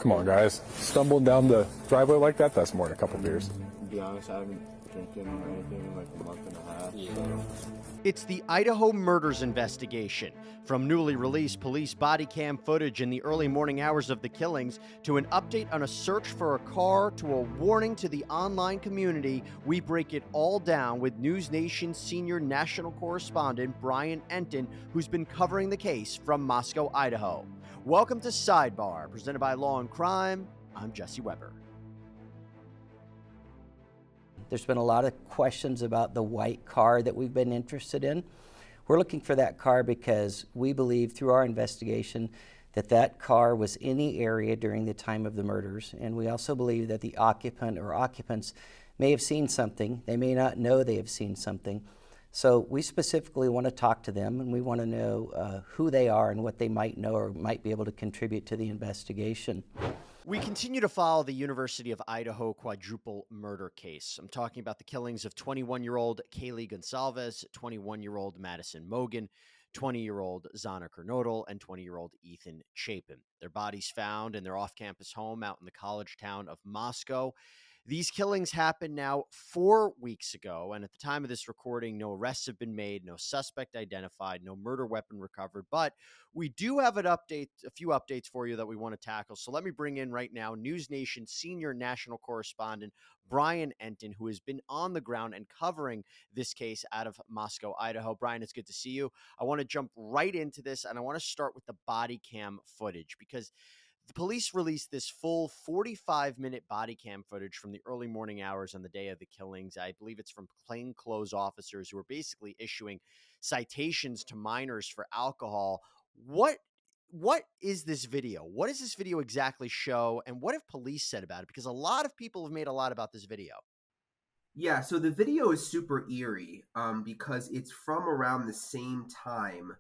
Come on, guys. Stumbling down the driveway like that? That's more than a couple beers. To be honest, I haven't drinking or anything in like a month and a half. It's the Idaho murders investigation. From newly released police body cam footage in the early morning hours of the killings to an update on a search for a car to a warning to the online community, we break it all down with NewsNation senior national correspondent Brian Entin, who's been covering the case from Moscow, Idaho. Welcome to Sidebar, presented by Law&Crime. I'm Jesse Weber. There's been a lot of questions about the white car that we've been interested in. We're looking for that car because we believe through our investigation that that car was in the area during the time of the murders, and we also believe that the occupant or occupants may have seen something. They may not know they have seen something. So we specifically want to talk to them, and we want to know who they are and what they might know or might be able to contribute to the investigation. We continue to follow the University of Idaho quadruple murder case. I'm talking about the killings of 21-year-old Kaylee Gonsalves, 21-year-old Madison Mogan, 20-year-old Zana Kernodle, and 20-year-old Ethan Chapin. Their bodies found in their off-campus home out in the college town of Moscow. These killings happened now 4 weeks ago, and at the time of this recording, no arrests have been made, no suspect identified, no murder weapon recovered, but we do have a few updates for you that we want to tackle. So let me bring in right now NewsNation senior national correspondent Brian Entin, who has been on the ground and covering this case out of Moscow, Idaho. Brian, it's good to see you. I want to jump right into this, and I want to start with the body cam footage because the police released this full 45-minute body cam footage from the early morning hours on the day of the killings. I believe it's from plainclothes officers who were basically issuing citations to minors for alcohol. What is this video? What does this video exactly show? And what have police said about it? Because a lot of people have made a lot about this video. Yeah, so the video is super eerie because it's from around the same time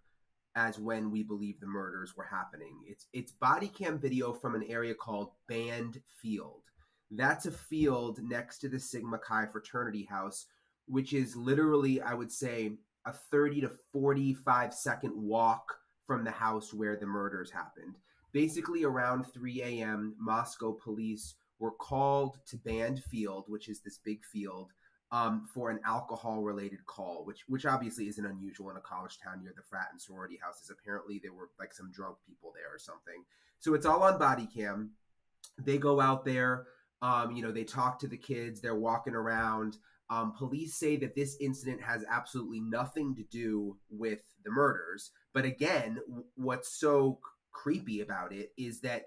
as when we believe the murders were happening. It's body cam video from an area called Band Field. That's a field next to the Sigma Chi fraternity house, which is literally, I would say, a 30 to 45 second walk from the house where the murders happened. Basically around 3 a.m., Moscow police were called to Band Field, which is this big field, for an alcohol-related call, which obviously isn't unusual in a college town near the frat and sorority houses. Apparently, there were like some drunk people there or something. So it's all on body cam. They go out there, they talk to the kids. They're walking around. Police say that this incident has absolutely nothing to do with the murders. But again, what's so creepy about it is that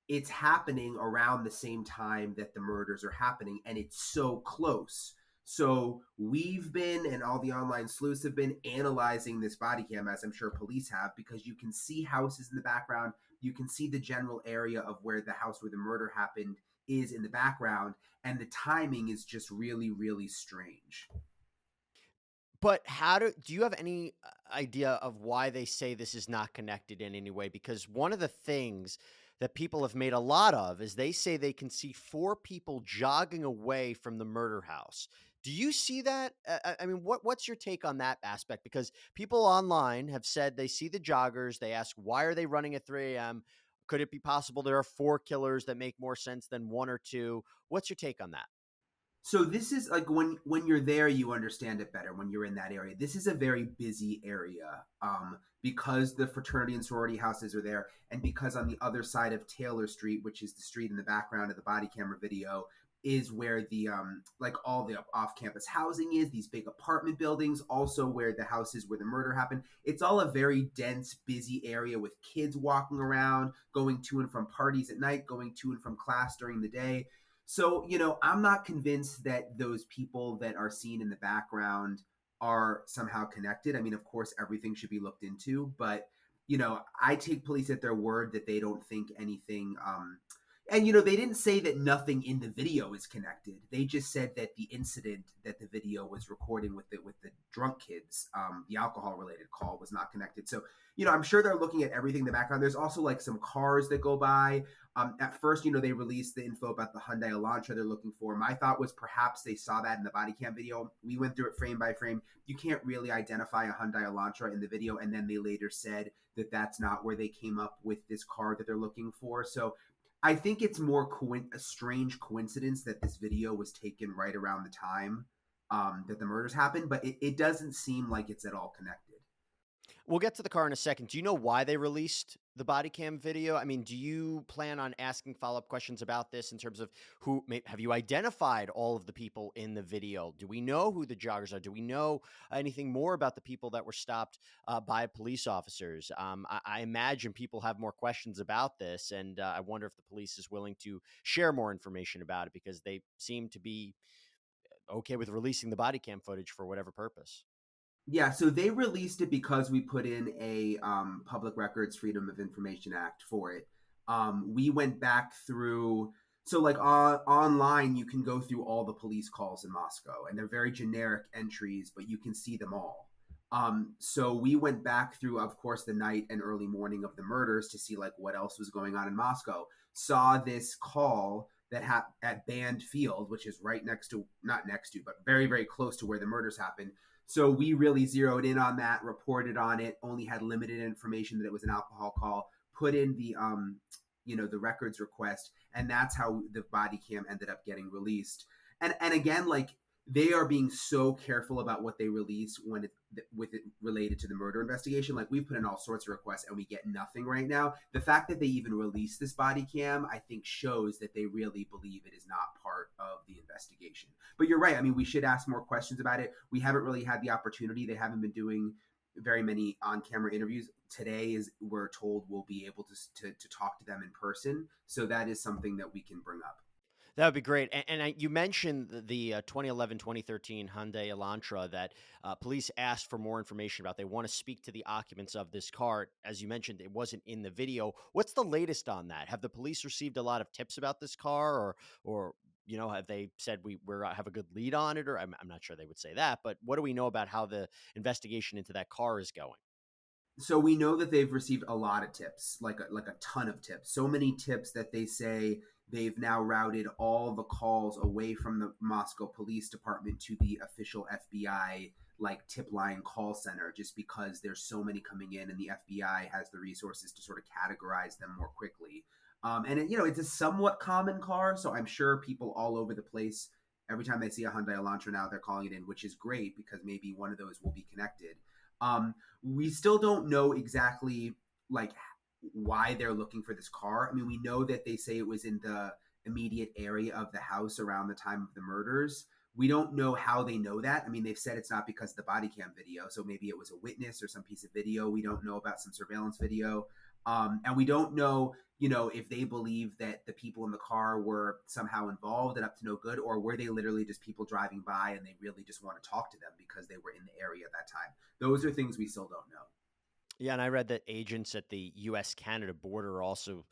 it's happening around the same time that the murders are happening, and it's so close. So we've been, and all the online sleuths have been, analyzing this body cam, as I'm sure police have, because you can see houses in the background. You can see the general area of where the house where the murder happened is in the background. And the timing is just really, really strange. But do you have any idea of why they say this is not connected in any way? Because one of the things that people have made a lot of is they say they can see 4 people jogging away from the murder house. Do you see that? I mean, what's your take on that aspect? Because people online have said they see the joggers. They ask, why are they running at 3 a.m.? Could it be possible there are 4 killers that make more sense than 1 or 2? What's your take on that? So this is like when you're there, you understand it better when you're in that area. This is a very busy area because the fraternity and sorority houses are there, and because on the other side of Taylor Street, which is the street in the background of the body camera video, is where the like all the off-campus housing is, these big apartment buildings, also where the house is where the murder happened. It's all a very dense, busy area with kids walking around, going to and from parties at night, going to and from class during the day. So, I'm not convinced that those people that are seen in the background are somehow connected. I mean, of course, everything should be looked into, but, I take police at their word that they don't think anything. And, they didn't say that nothing in the video is connected. They just said that the incident that the video was recording with the drunk kids, the alcohol-related call, was not connected. So, I'm sure they're looking at everything in the background. There's also like some cars that go by. At first, they released the info about the Hyundai Elantra they're looking for. My thought was perhaps they saw that in the body cam video. We went through it frame by frame. You can't really identify a Hyundai Elantra in the video. And then they later said that that's not where they came up with this car that they're looking for. So I think it's more a strange coincidence that this video was taken right around the time that the murders happened, but it doesn't seem like it's at all connected. We'll get to the car in a second. Do you know why they released the body cam video? I mean, do you plan on asking follow-up questions about this in terms of have you identified all of the people in the video? Do we know who the joggers are? Do we know anything more about the people that were stopped by police officers? I imagine people have more questions about this, and I wonder if the police is willing to share more information about it, because they seem to be okay with releasing the body cam footage for whatever purpose. Yeah, so they released it because we put in a Public Records Freedom of Information Act for it. We went back through, so like online, you can go through all the police calls in Moscow, and they're very generic entries, but you can see them all. So we went back through, of course, the night and early morning of the murders to see like what else was going on in Moscow. Saw this call that at Band Field, which is right next to, not next to, but very, very close to where the murders happened. So we really zeroed in on that, reported on it, only had limited information that it was an alcohol call, put in the the records request, and that's how the body cam ended up getting released. And again, like, they are being so careful about what they release when with it related to the murder investigation. Like, we've put in all sorts of requests and we get nothing right now. The fact that they even released this body cam, I think, shows that they really believe it is not part of the investigation. But you're right. I mean, we should ask more questions about it. We haven't really had the opportunity. They haven't been doing very many on-camera interviews. Today, we're told, we'll be able to talk to them in person. So that is something that we can bring up. That would be great. And you mentioned the 2011-2013 Hyundai Elantra that police asked for more information about. They want to speak to the occupants of this car. As you mentioned, it wasn't in the video. What's the latest on that? Have the police received a lot of tips about this car, or have they said we have a good lead on it? Or I'm not sure they would say that, but what do we know about how the investigation into that car is going? So we know that they've received a lot of tips, like a ton of tips. So many tips that they say they've now routed all the calls away from the Moscow Police Department to the official FBI like tip line call center, just because there's so many coming in, and the FBI has the resources to sort of categorize them more quickly. It's a somewhat common car, so I'm sure people all over the place, every time they see a Hyundai Elantra now, they're calling it in, which is great because maybe one of those will be connected. We still don't know exactly like why they're looking for this car. I mean, we know that they say it was in the immediate area of the house around the time of the murders. We don't know how they know that. I mean, they've said it's not because of the body cam video, so maybe it was a witness or some piece of video. We don't know about some surveillance video. And we don't know, if they believe that the people in the car were somehow involved and up to no good, or were they literally just people driving by and they really just want to talk to them because they were in the area at that time. Those are things we still don't know. Yeah, and I read that agents at the U.S.-Canada border are also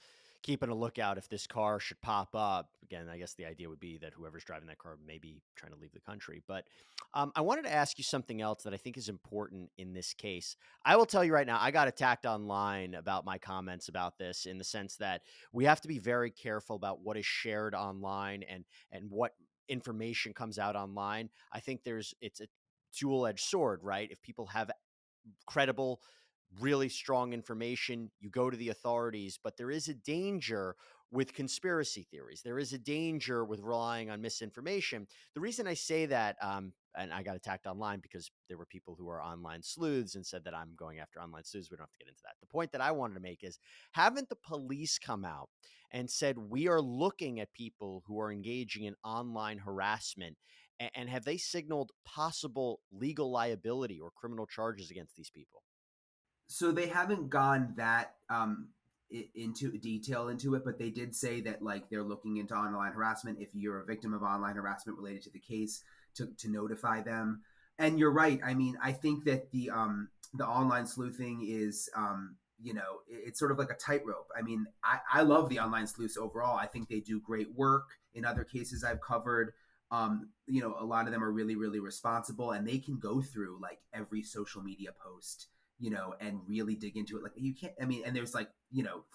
keeping a lookout if this car should pop up. Again, I guess the idea would be that whoever's driving that car may be trying to leave the country. But I wanted to ask you something else that I think is important in this case. I will tell you right now, I got attacked online about my comments about this, in the sense that we have to be very careful about what is shared online and what information comes out online. I think it's a dual-edged sword, right? If people have credible, really strong information, you go to the authorities, but there is a danger with conspiracy theories. There is a danger with relying on misinformation. The reason I say that, and I got attacked online because there were people who are online sleuths and said that I'm going after online sleuths. We don't have to get into that. The point that I wanted to make is, haven't the police come out and said, we are looking at people who are engaging in online harassment, and have they signaled possible legal liability or criminal charges against these people? So they haven't gone that into detail into it, but they did say that like they're looking into online harassment. If you're a victim of online harassment related to the case, to notify them. And you're right. I mean, I think that the online sleuthing is it's sort of like a tightrope. I mean, I love the online sleuths overall. I think they do great work. In other cases I've covered, a lot of them are really, really responsible, and they can go through like every social media post, and really dig into it. Like, you can't, I mean, and there's like,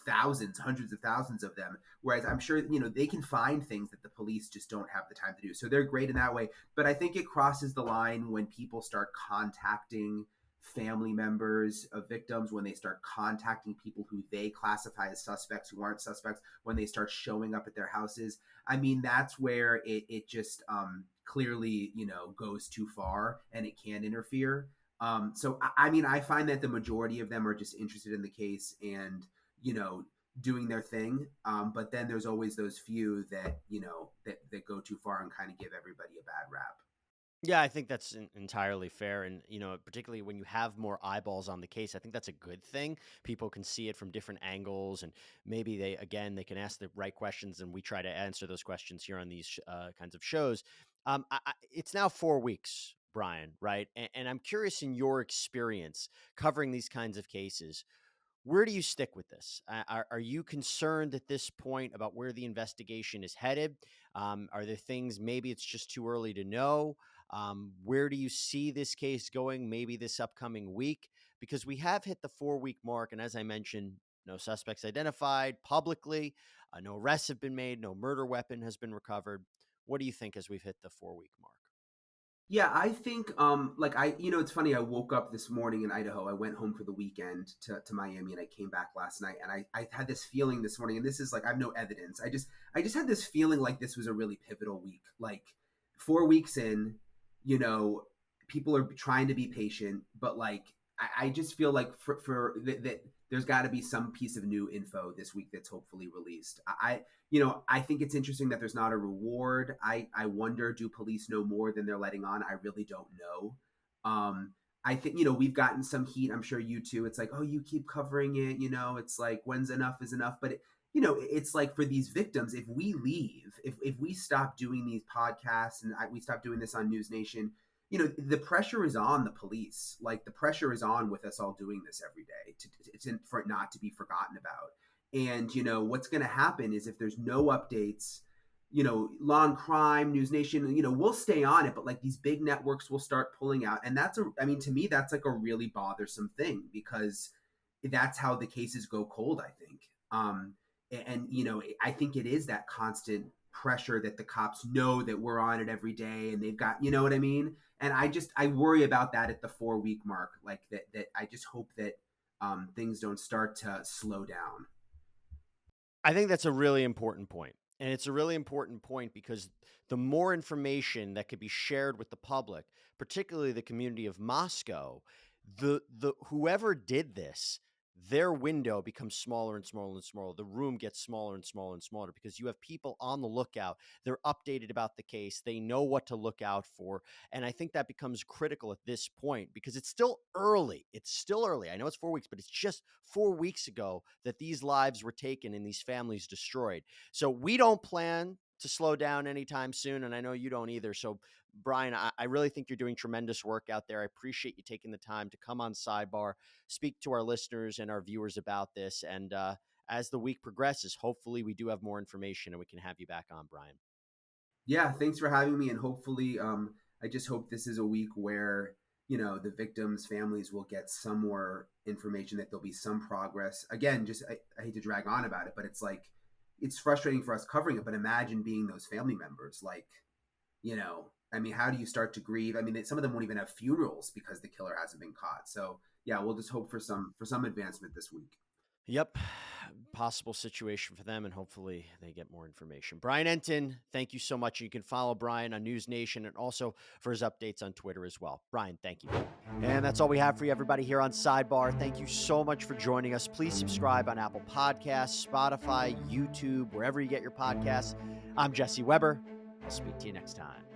thousands, hundreds of thousands of them. Whereas I'm sure, they can find things that the police just don't have the time to do. So they're great in that way. But I think it crosses the line when people start contacting family members of victims, when they start contacting people who they classify as suspects who aren't suspects, when they start showing up at their houses. I mean, that's where it just clearly, goes too far and it can interfere. So, I mean, I find that the majority of them are just interested in the case and, doing their thing. But then there's always those few that, that go too far and kind of give everybody a bad rap. Yeah, I think that's entirely fair. And, particularly when you have more eyeballs on the case, I think that's a good thing. People can see it from different angles, and maybe they can ask the right questions, and we try to answer those questions here on these kinds of shows. It's now 4 weeks, Brian, right? And I'm curious, in your experience covering these kinds of cases, where do you stick with this? Are you concerned at this point about where the investigation is headed? Are there things, maybe it's just too early to know? Where do you see this case going maybe this upcoming week? Because we have hit the 4-week mark. And as I mentioned, no suspects identified publicly, no arrests have been made, no murder weapon has been recovered. What do you think as we've hit the 4-week mark? Yeah, I think, it's funny. I woke up this morning in Idaho. I went home for the weekend to Miami, and I came back last night. And I had this feeling this morning, and this is I have no evidence. I just had this feeling like this was a really pivotal week. 4 weeks in, people are trying to be patient, but I just feel like for that there's got to be some piece of new info this week that's hopefully released. I think it's interesting that there's not a reward. I wonder, do police know more than they're letting on? I really don't know. I think, we've gotten some heat. I'm sure you too. It's oh, you keep covering it. It's when's enough is enough. But it's for these victims, if we leave, if we stop doing these podcasts and we stop doing this on NewsNation, the pressure is on the police. The pressure is on with us all doing this every day for it not to be forgotten about. And, what's going to happen is if there's no updates, Law&Crime, NewsNation, we'll stay on it. But these big networks will start pulling out. And to me, that's a really bothersome thing, because that's how the cases go cold, I think. I think it is that constant pressure that the cops know that we're on it every day, and they've got, what I mean? And I worry about that at the 4-week mark, that I just hope that things don't start to slow down. I think that's a really important point. And it's a really important point because the more information that could be shared with the public, particularly the community of Moscow, the whoever did this, their window becomes smaller and smaller and smaller. The room gets smaller and smaller and smaller because you have people on the lookout. They're updated about the case. They know what to look out for. And I think that becomes critical at this point because it's still early. It's still early. I know it's 4 weeks, but it's just 4 weeks ago that these lives were taken and these families destroyed. So we don't plan to slow down anytime soon. And I know you don't either. So Brian, I really think you're doing tremendous work out there. I appreciate you taking the time to come on Sidebar, speak to our listeners and our viewers about this. And as the week progresses, hopefully we do have more information and we can have you back on, Brian. Yeah, thanks for having me. And hopefully, I just hope this is a week where, the victims' families will get some more information, that there'll be some progress. Again, I hate to drag on about it, but it's frustrating for us covering it. But imagine being those family members, how do you start to grieve? Some of them won't even have funerals because the killer hasn't been caught. So yeah, we'll just hope for some advancement this week. Yep. Possible situation for them, and hopefully they get more information. Brian Entin, thank you so much. You can follow Brian on NewsNation and also for his updates on Twitter as well. Brian, thank you. And that's all we have for you, everybody, here on Sidebar. Thank you so much for joining us. Please subscribe on Apple Podcasts, Spotify, YouTube, wherever you get your podcasts. I'm Jesse Weber. I'll speak to you next time.